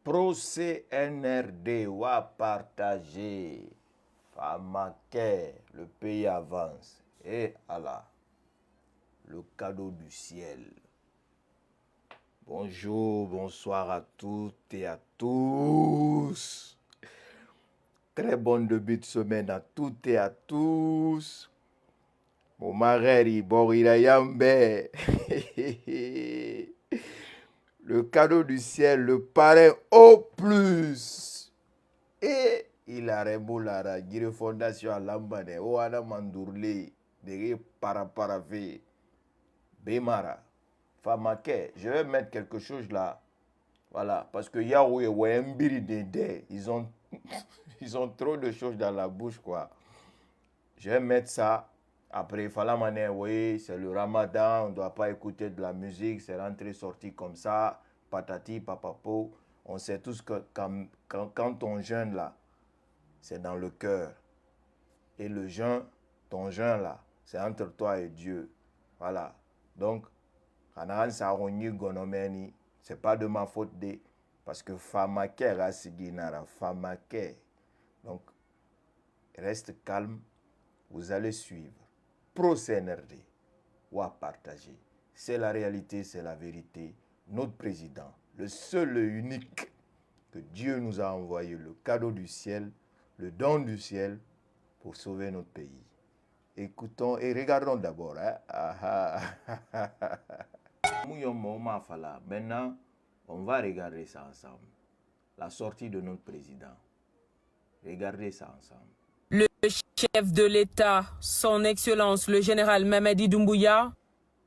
Pro CNRD, wa partager. Famaké, le pays avance. Et Allah, le cadeau du ciel. Bonjour, bonsoir à toutes et à tous. Très bon début de semaine à toutes et à tous. Mon mareri, Borirayambe. Le cadeau du ciel, le parrain au plus. Et il a remboulé la fondation à l'ambane. Oana Mandourle. De Paraparavé. Bemara. Famake. Je vais mettre quelque chose là. Voilà. Parce que Yahweh, Wembiri Dede. Ils ont trop de choses dans la bouche, quoi. Je vais mettre ça. Après, Falamane, oui, c'est le ramadan, on ne doit pas écouter de la musique, c'est rentré, sorti comme ça, patati, papapo. On sait tous que quand on jeûne là, c'est dans le cœur. Et le jeûne, ton jeûne là, c'est entre toi et Dieu. Voilà. Donc, c'est pas de ma faute, parce que Famake Rasiginara, Famake. Donc, reste calme, vous allez suivre. Pro CNRD, ou à partager. C'est la réalité, c'est la vérité. Notre président, le seul et unique que Dieu nous a envoyé, le cadeau du ciel, le don du ciel pour sauver notre pays. Écoutons et regardons d'abord. Maintenant, on va regarder ça ensemble. La sortie de notre président. Regardez ça ensemble. Le chef de l'État, son Excellence le général Mamadi Doumbouya,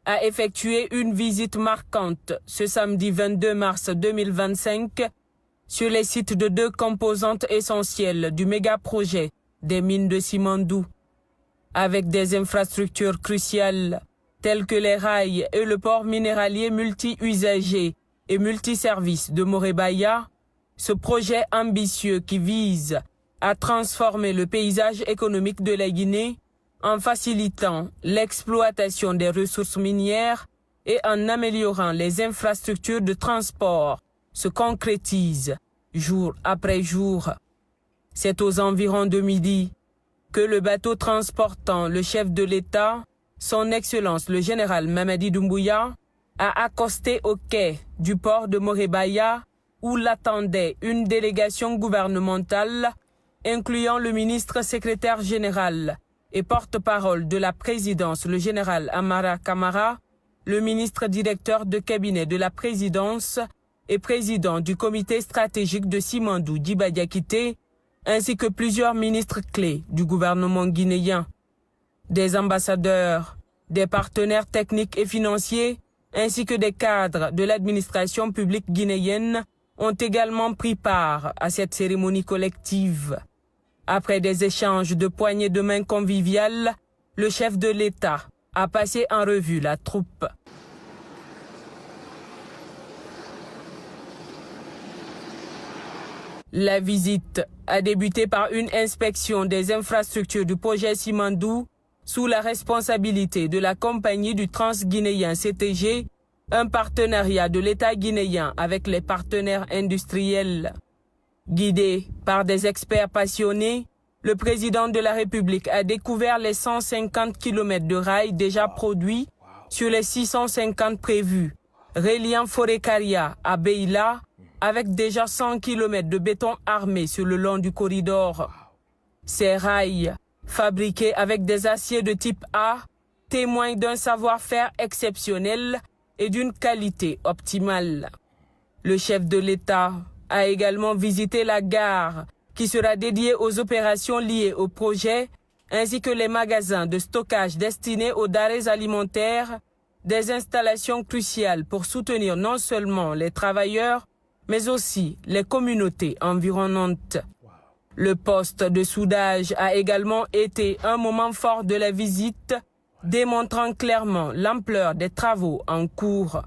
a effectué une visite marquante ce samedi 22 mars 2025 sur les sites de deux composantes essentielles du méga-projet des mines de Simandou. Avec des infrastructures cruciales telles que les rails et le port minéralier multi-usagers et multiservices de Morebaya, ce projet ambitieux qui vise à transformer le paysage économique de la Guinée en facilitant l'exploitation des ressources minières et en améliorant les infrastructures de transport se concrétise jour après jour. C'est aux environs de midi que le bateau transportant le chef de l'État, son Excellence le général Mamadi Doumbouya, a accosté au quai du port de Morebaya où l'attendait une délégation gouvernementale incluant le ministre secrétaire général et porte-parole de la présidence, le général Amara Kamara, le ministre directeur de cabinet de la présidence et président du comité stratégique de Simandou, Djiba Diakité, ainsi que plusieurs ministres clés du gouvernement guinéen. Des ambassadeurs, des partenaires techniques et financiers, ainsi que des cadres de l'administration publique guinéenne ont également pris part à cette cérémonie collective. Après des échanges de poignées de main conviviales, le chef de l'État a passé en revue la troupe. La visite a débuté par une inspection des infrastructures du projet Simandou sous la responsabilité de la compagnie du Transguinéen CTG, un partenariat de l'État guinéen avec les partenaires industriels. Guidé par des experts passionnés, le président de la République a découvert les 150 km de rails déjà produits sur les 650 prévus, reliant Forêt-Caria à Beila, avec déjà 100 km de béton armé sur le long du corridor. Ces rails, fabriqués avec des aciers de type A, témoignent d'un savoir-faire exceptionnel et d'une qualité optimale. Le chef de l'État a également visité la gare qui sera dédiée aux opérations liées au projet, ainsi que les magasins de stockage destinés aux denrées alimentaires, des installations cruciales pour soutenir non seulement les travailleurs, mais aussi les communautés environnantes. Le poste de soudage a également été un moment fort de la visite, démontrant clairement l'ampleur des travaux en cours.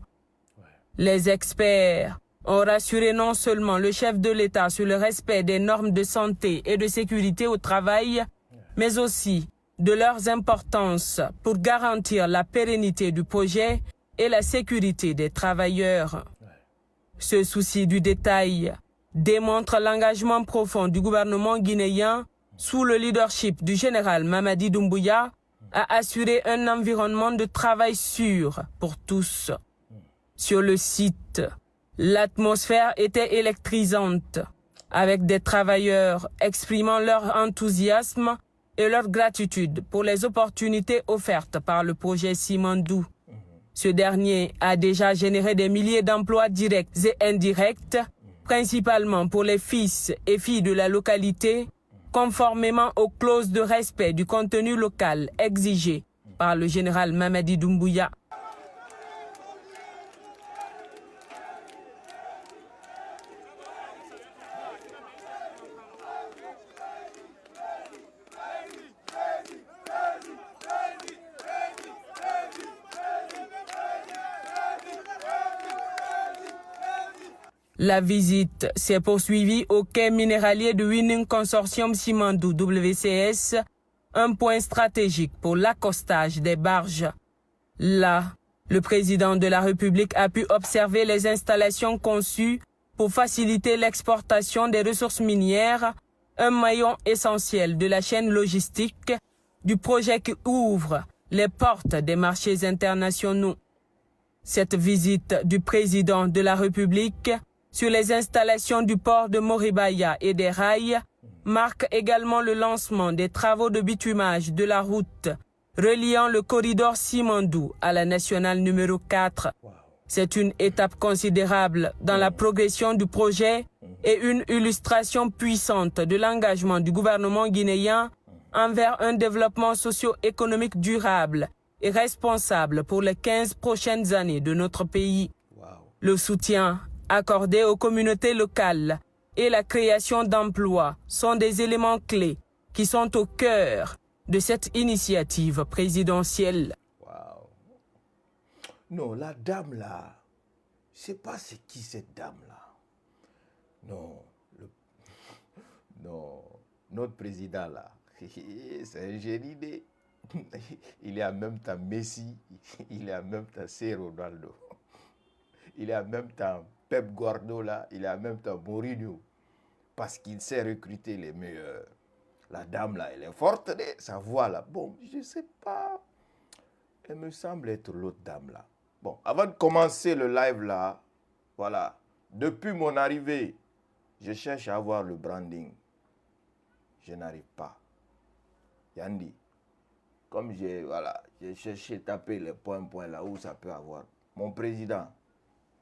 Les experts ont rassuré non seulement le chef de l'État sur le respect des normes de santé et de sécurité au travail, mais aussi de leur importance pour garantir la pérennité du projet et la sécurité des travailleurs. Ce souci du détail démontre l'engagement profond du gouvernement guinéen sous le leadership du général Mamadi Doumbouya à assurer un environnement de travail sûr pour tous. Sur le site, l'atmosphère était électrisante, avec des travailleurs exprimant leur enthousiasme et leur gratitude pour les opportunités offertes par le projet Simandou. Ce dernier a déjà généré des milliers d'emplois directs et indirects, principalement pour les fils et filles de la localité, conformément aux clauses de respect du contenu local exigées par le général Mamadi Doumbouya. La visite s'est poursuivie au quai minéralier de Winning Consortium Simandou WCS, un point stratégique pour l'accostage des barges. Là, le président de la République a pu observer les installations conçues pour faciliter l'exportation des ressources minières, un maillon essentiel de la chaîne logistique du projet qui ouvre les portes des marchés internationaux. Cette visite du président de la République sur les installations du port de Moribaya et des rails marque également le lancement des travaux de bitumage de la route reliant le corridor Simandou à la nationale numéro 4. C'est une étape considérable dans la progression du projet et une illustration puissante de l'engagement du gouvernement guinéen envers un développement socio-économique durable et responsable pour les 15 prochaines années de notre pays. Le soutien accordé aux communautés locales et la création d'emplois sont des éléments clés qui sont au cœur de cette initiative présidentielle. Wow. Non, la dame là, je ne sais pas c'est qui cette dame là. Non, non, notre président là, c'est un génie de... Il est en même temps Messi, il est en même temps C. Ronaldo, il est en même temps Pep Guardiola, il est en même temps Mourinho, parce qu'il sait recruter les meilleurs. La dame là, elle est forte, sa voix là. Bon, je ne sais pas. Elle me semble être l'autre dame là. Bon, avant de commencer le live là, voilà. Depuis mon arrivée, je cherche à avoir le branding. Je n'arrive pas. Yandi, comme j'ai cherché à taper les points là où ça peut avoir. Mon président,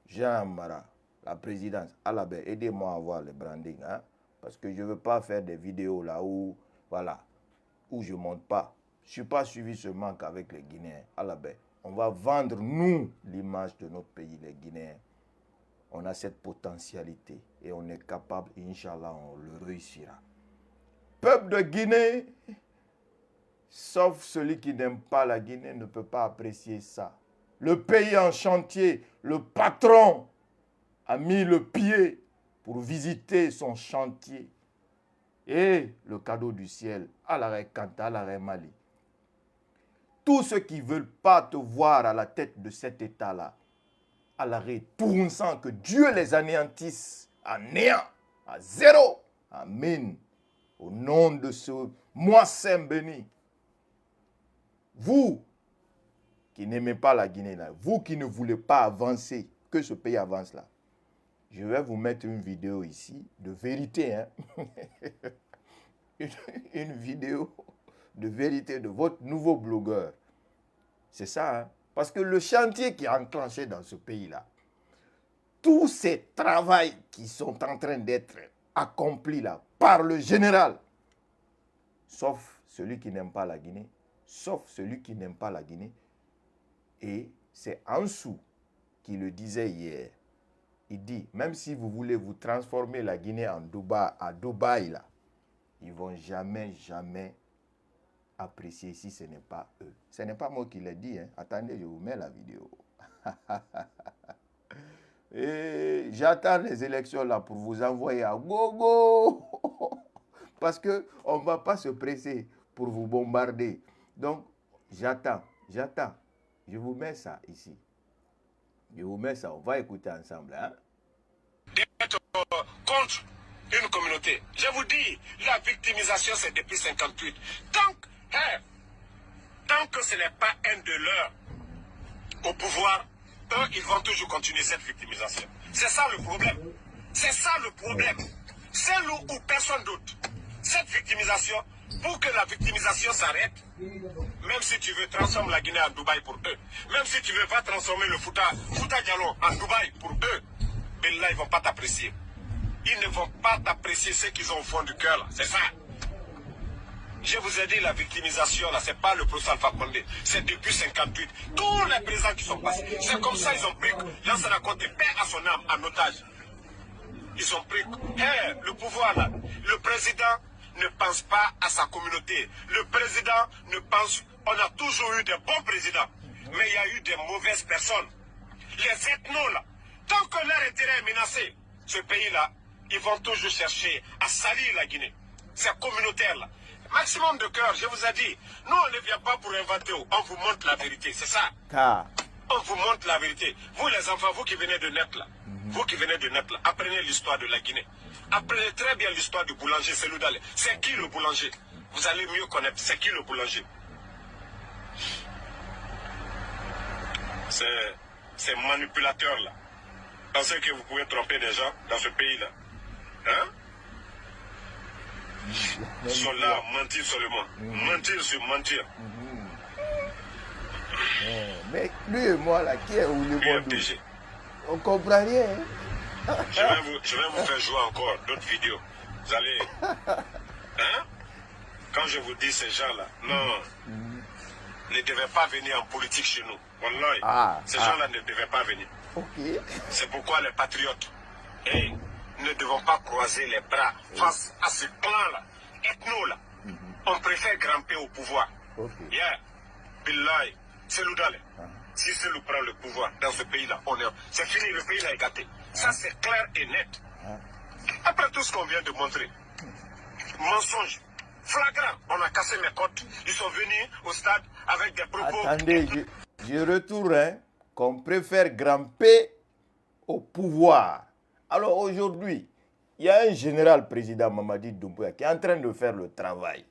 Jean Mara, la présidence, Alabé, aidez-moi à avoir le branding, hein, parce que je ne veux pas faire des vidéos là où, voilà, où je ne monte pas. Je ne suis pas suivi seulement qu'avec les Guinéens. Alabé, on va vendre, nous, l'image de notre pays, les Guinéens. On a cette potentialité et on est capable, Inch'Allah, on le réussira. Peuple de Guinée, sauf celui qui n'aime pas la Guinée, ne peut pas apprécier ça. Le pays en chantier, le patron a mis le pied pour visiter son chantier. Et le cadeau du ciel, à l'arrêt Kanta, à l'arrêt Mali. Tous ceux qui ne veulent pas te voir à la tête de cet état-là, à l'arrêt tourne sang, que Dieu les anéantisse à néant, à zéro. Amen. Au nom de ce mois saint béni. Vous qui n'aimez pas la Guinée, là, vous qui ne voulez pas avancer, que ce pays avance là, je vais vous mettre une vidéo ici de vérité. Hein? une vidéo de vérité de votre nouveau blogueur. C'est ça. Hein? Parce que le chantier qui est enclenché dans ce pays-là, tous ces travaux qui sont en train d'être accomplis là par le général, sauf celui qui n'aime pas la Guinée, sauf celui qui n'aime pas la Guinée. Et c'est Ansou qui le disait hier. Il dit, même si vous voulez vous transformer la Guinée en Dubaï, à Dubaï, là, ils ne vont jamais apprécier si ce n'est pas eux. Ce n'est pas moi qui l'ai dit. Hein. Attendez, je vous mets la vidéo. Et j'attends les élections là pour vous envoyer à gogo. Parce qu'on ne va pas se presser pour vous bombarder. Donc, j'attends. Je vous mets ça ici. Je vous mets ça. On va écouter ensemble. Hein? D'être contre une communauté. Je vous dis, la victimisation, c'est depuis 58. Tant que ce n'est pas un de leurs au pouvoir, eux, ils vont toujours continuer cette victimisation. C'est ça le problème. C'est ça le problème. C'est où personne doute. Cette victimisation, pour que la victimisation s'arrête, même si tu veux transformer la Guinée en Dubaï pour eux, même si tu ne veux pas transformer le Fouta Diallo en Dubaï pour eux, mais là, ils ne vont pas t'apprécier. Ils ne vont pas t'apprécier ce qu'ils ont au fond du cœur, là. C'est ça. Je vous ai dit, la victimisation, là, c'est pas le procès Alpha Condé. C'est depuis 58. Tous les présidents qui sont passés. C'est comme ça ils ont pris Lansana Conté, paix à son âme, en otage. Ils ont pris le pouvoir, là. Le président ne pense pas à sa communauté. Le président ne pense... On a toujours eu des bons présidents. Mais il y a eu des mauvaises personnes. Les ethnos, là. Tant que leur intérêt est menacé, ce pays-là, ils vont toujours chercher à salir la Guinée. C'est communautaire, là. Maximum de cœur, je vous ai dit. Nous, on ne vient pas pour inventer. On vous montre la vérité, c'est ça. On vous montre la vérité. Vous, les enfants, vous qui venez de naître, là. Vous qui venez de naître, là, apprenez l'histoire de la Guinée. Apprenez très bien l'histoire du boulanger Selou Dale. C'est qui le boulanger? Vous allez mieux connaître. C'est qui le boulanger? Ces manipulateurs-là. Pensez que vous pouvez tromper des gens dans ce pays-là. Hein? Ils sont là à mentir seulement. Mentir sur mentir. Mais lui et moi, là, qui est où le monde? On comprend rien. Hein? Je vais vous faire jouer encore d'autres vidéos. Vous allez... Hein? Quand je vous dis ces gens-là, non, ne devaient pas venir en politique chez nous. Wallahi, ces gens-là ne devaient pas venir. Okay. C'est pourquoi les patriotes ne devons pas croiser les bras face à ce clan-là, ethno-là. On préfère grimper au pouvoir. Yeah, Billahi, Selou Dale. Si Selou prend le pouvoir dans ce pays-là, c'est fini, le pays-là est gâté. Ça, c'est clair et net. Après tout ce qu'on vient de montrer, mensonge, flagrant, on a cassé mes côtes. Ils sont venus au stade avec des propos... Attendez, je retourne, hein, qu'on préfère grimper au pouvoir. Alors aujourd'hui, il y a un général président Mamadi Doumbouya qui est en train de faire le travail,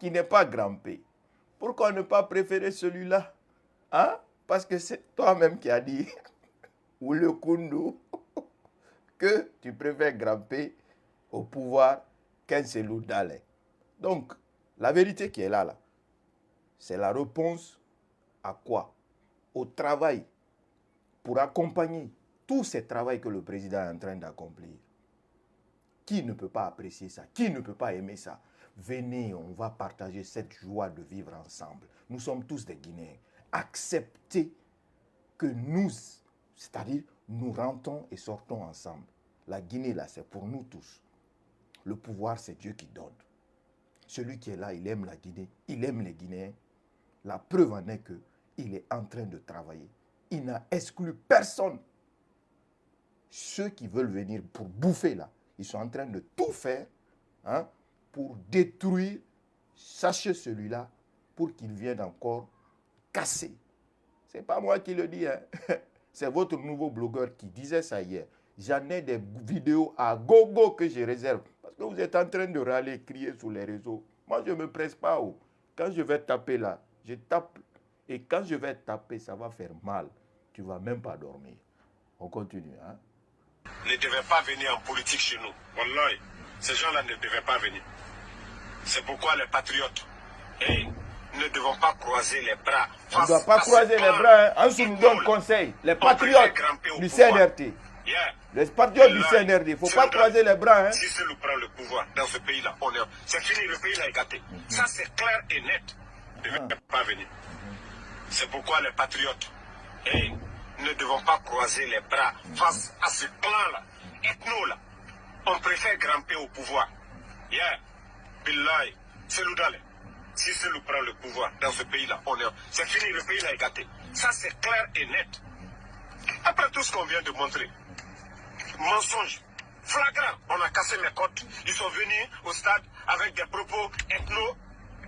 qui n'est pas grimpé. Pourquoi ne pas préférer celui-là? Hein? Parce que c'est toi-même qui as dit, ou le Koundou, que tu préfères grimper au pouvoir qu'un Selou Dale. Donc, la vérité qui est là, c'est la réponse à quoi? Au travail, pour accompagner tout ce travail que le président est en train d'accomplir. Qui ne peut pas apprécier ça? Qui ne peut pas aimer ça? Venez, on va partager cette joie de vivre ensemble. Nous sommes tous des Guinéens. Acceptez que nous, c'est-à-dire nous rentrons et sortons ensemble. La Guinée, là, c'est pour nous tous. Le pouvoir, c'est Dieu qui donne. Celui qui est là, il aime la Guinée, il aime les Guinéens. La preuve en est qu'il est en train de travailler. Il n'a exclu personne. Ceux qui veulent venir pour bouffer, là, ils sont en train de tout faire, hein, pour détruire, sachez celui-là, pour qu'il vienne encore casser. Ce n'est pas moi qui le dis, hein. C'est votre nouveau blogueur qui disait ça hier. J'en ai des vidéos à gogo que je réserve. Parce que vous êtes en train de râler, crier sur les réseaux. Moi, je ne me presse pas. Quand je vais taper là, je tape. Et quand je vais taper, ça va faire mal. Tu ne vas même pas dormir. On continue, hein. Ne devaient pas venir en politique chez nous. Wallahi, ces gens-là ne devaient pas venir. C'est pourquoi les patriotes ne devons pas croiser les bras. On ne doit pas croiser les bras. Hein. Ansou nous donne conseil. Les patriotes du CNRT. Les patriotes du CNRD. Il ne faut pas croiser les bras. Hein. Si Selou prend le pouvoir dans ce pays-là, c'est fini, le pays-là est gâté. Ça, c'est clair et net. Ne devaient pas venir. C'est pourquoi les patriotes ne devons pas croiser les bras face à ce clan-là, ethno-là. On préfère grimper au pouvoir. Yeah, Billahi, Selou Dale. Si Selou prend le pouvoir dans ce pays-là, c'est fini, le pays-là est gâté. Ça, c'est clair et net. Après tout ce qu'on vient de montrer, mensonge, flagrant, on a cassé mes côtes. Ils sont venus au stade avec des propos ethno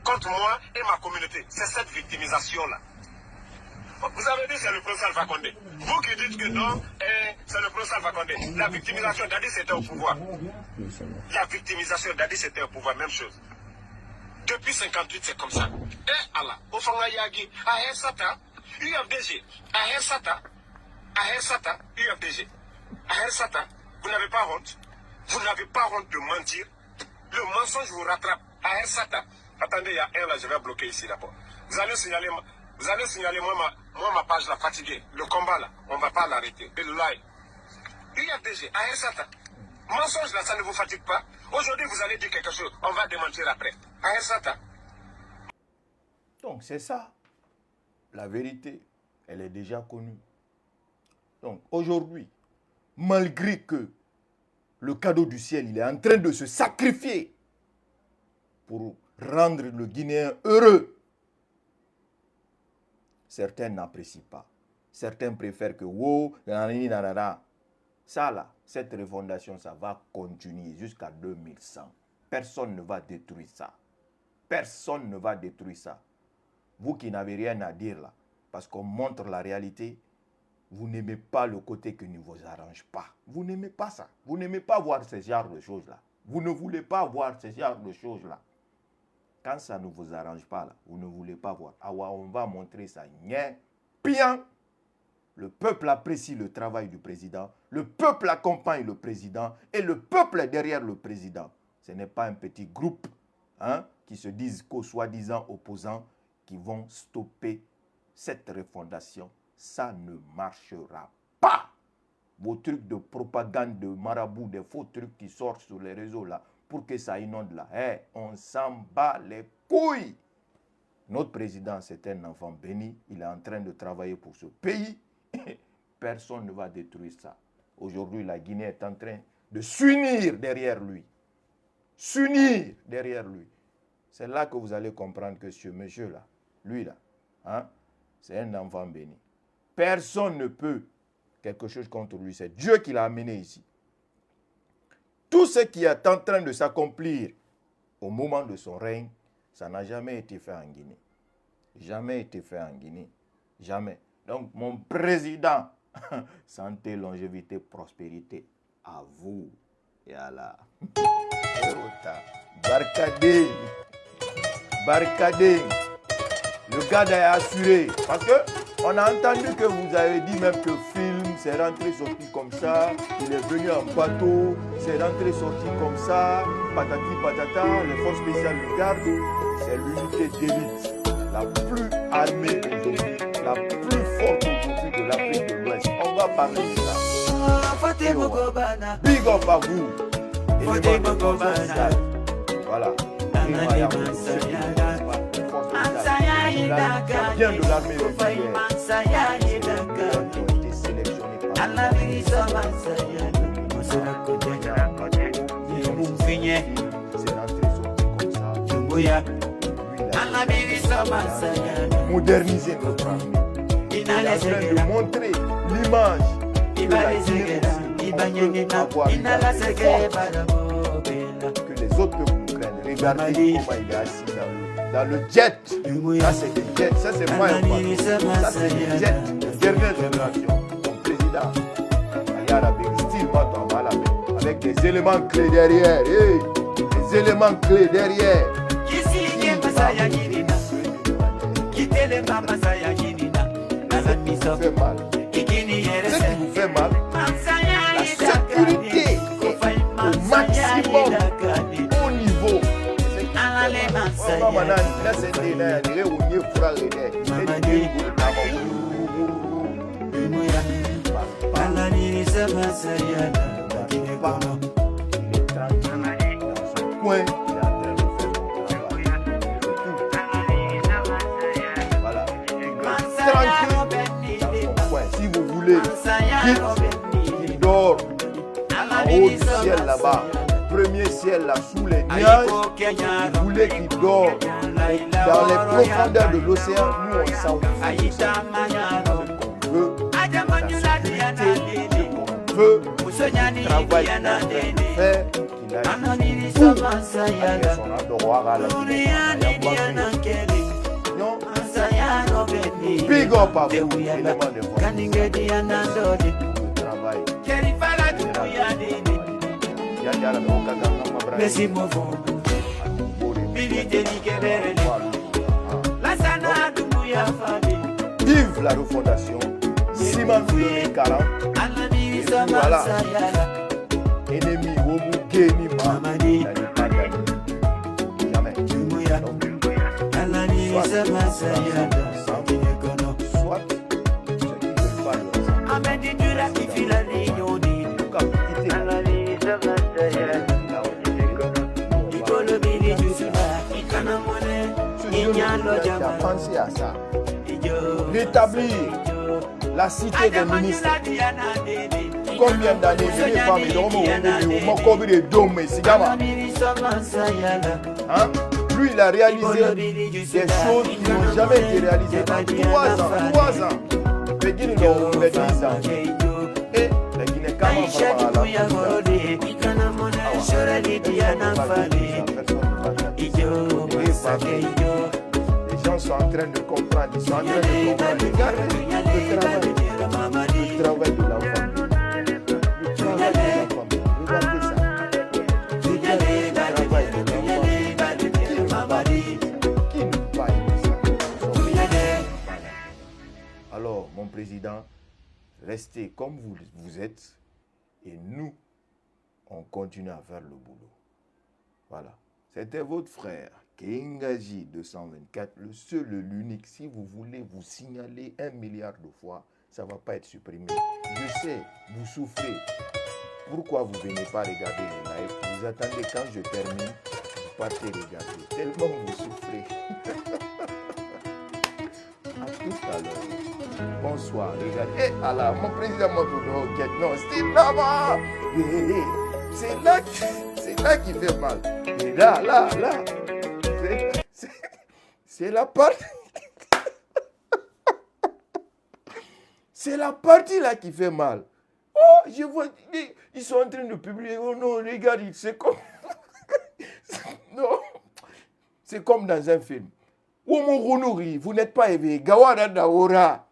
contre moi et ma communauté. C'est cette victimisation-là. Vous avez dit que c'est le professeur Alpha Condé. Vous qui dites que non, c'est le procès Alpha Condé. La victimisation d'Adi, c'était au pouvoir. La victimisation d'Adi, c'était au pouvoir, même chose. Depuis 58, c'est comme ça. Eh Allah, Ofanga Yagi, Aher Sata, UFDG, Aher Sata, UFDG, Aher Sata, vous n'avez pas honte. Vous n'avez pas honte de mentir. Le mensonge vous rattrape. Aher Sata, attendez, il y a un là, je vais bloquer ici d'abord. Vous allez signaler moi ma page là, fatiguée. Le combat là, on ne va pas l'arrêter. Et le live. UFDG, Aher Sata. Mensonge là, ça ne vous fatigue pas. Aujourd'hui, vous allez dire quelque chose. On va démentir après. Aher Sata. Donc, c'est ça. La vérité, elle est déjà connue. Donc, aujourd'hui, malgré que le cadeau du ciel, il est en train de se sacrifier pour rendre le Guinéen heureux, certains n'apprécient pas. Certains préfèrent que wow, nanana. Ça là, cette refondation, ça va continuer jusqu'à 2100. Personne ne va détruire ça. Personne ne va détruire ça. Vous qui n'avez rien à dire là, parce qu'on montre la réalité, vous n'aimez pas le côté qui ne vous arrange pas. Vous n'aimez pas ça. Vous n'aimez pas voir ce genre de choses-là. Vous ne voulez pas voir ce genre de choses-là. Quand ça ne vous arrange pas, là, vous ne voulez pas voir. Ah ouais, on va montrer ça. Bien. Le peuple apprécie le travail du président. Le peuple accompagne le président. Et le peuple est derrière le président. Ce n'est pas un petit groupe qui se disent qu'aux soi-disant opposants qui vont stopper cette refondation. Ça ne marchera pas. Vos trucs de propagande, de marabout, des faux trucs qui sortent sur les réseaux là, pour que ça inonde là. On s'en bat les couilles. Notre président, c'est un enfant béni. Il est en train de travailler pour ce pays. Personne ne va détruire ça. Aujourd'hui, la Guinée est en train de s'unir derrière lui. S'unir derrière lui. C'est là que vous allez comprendre que ce monsieur-là, lui là, c'est un enfant béni. Personne ne peut quelque chose contre lui. C'est Dieu qui l'a amené ici. Tout ce qui est en train de s'accomplir au moment de son règne, ça n'a jamais été fait en Guinée. Jamais été fait en Guinée. Jamais. Donc, mon président, santé, longévité, prospérité, à vous et à la Barkadé. Barkadé. Le gars est assuré. Parce que on a entendu que vous avez dit même que le film c'est rentré sorti comme ça. Il est venu en bateau. C'est rentré sorti comme ça. Patati patata. Les forces spéciales le gardent. C'est l'unité d'élite. La plus armée aujourd'hui. La plus forte aujourd'hui de l'Afrique de l'Ouest. On va parler de ça. Big up à vous. Voilà. Ça vient de l'armée régulière. Qui ont été sélectionnés par c'est rentré sorti comme ça. Moderniser notre armée. Il est en train de montrer l'image de la Guinée aussi. Avoir une armée forte que les autres peuples nous craignent. Regardez comment il est assis dans le jet. Ça c'est des jets, ça c'est pas un bateau. Ça c'est des jets de dernière génération. Mon président, avec des éléments clés derrière. Hey, des éléments clés derrière. Ça fait mal. Ce qui vous fait mal, la sécurité au maximum, au niveau. Si vous voulez, il dort en haut du ciel là-bas. Premier ciel là sous les nuages, vous voulez qu'il dort dans les profondeurs de l'océan. Nous on s'en fout. Ce qu'on veut, la sécurité, ce qu'on veut, le travail qu'il a fait, qu'il a eu tout avec son endroit à la Guinée. Big up à vous, élément de votre travail. Messi Movo, Billy Denikebere, Lassana Doumbouya Fadi. Vive la refondation. Simon Doulé 40. Voilà. Ennemi, Womu, Géni, Mamadi. Jamais. Soit ceux qui ne veulent pas le penser à ça. Rétablir la cité des ministres. Combien d'années les femmes lui, il a réalisé des choses qui n'ont jamais été réalisées dans 3 ans. 3 ans. Les Guinéens ont 10 ans. Et les Guinéens, quand les gens sont en train de comprendre. Ils sont en train de comprendre. Regardez le travail de l'enfant. Le travail de l'enfant. Regardez ça. Alors, mon président, restez comme vous êtes et nous, on continue à faire le boulot. Voilà. C'était votre frère, Kengaji 224, le seul et l'unique. Si vous voulez vous signaler 1 milliard de fois, ça ne va pas être supprimé. Je sais, vous souffrez. Pourquoi vous ne venez pas regarder les lives? Vous attendez quand je termine, vous partez regarder. Tellement vous souffrez. À tout à l'heure. Bonsoir, regardez. Eh, Allah, mon président m'a dit, non, c'est là-bas. C'est là qui fait mal. Et là. C'est la partie. C'est la partie là qui fait mal. Oh, je vois, ils sont en train de publier. Oh non, regarde, c'est comme. Non, c'est comme dans un film. Vous n'êtes pas éveillé. Gawara Daora.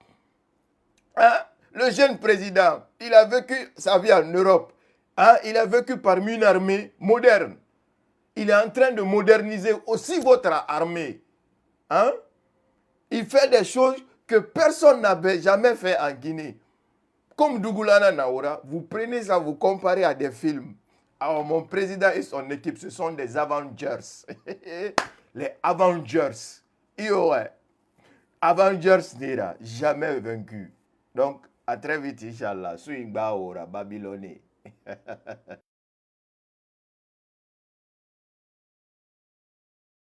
Hein? Le jeune président, il a vécu sa vie en Europe. Hein? Il a vécu parmi une armée moderne. Il est en train de moderniser aussi votre armée. Hein? Il fait des choses que personne n'avait jamais fait en Guinée. Comme Dougoulana Naora, vous prenez ça, vous comparez à des films. Alors, mon président et son équipe, ce sont des Avengers. Les Avengers. Avengers n'ira jamais vaincu. Donc, à très vite, Inch'Allah. Swing Baora, Babylone.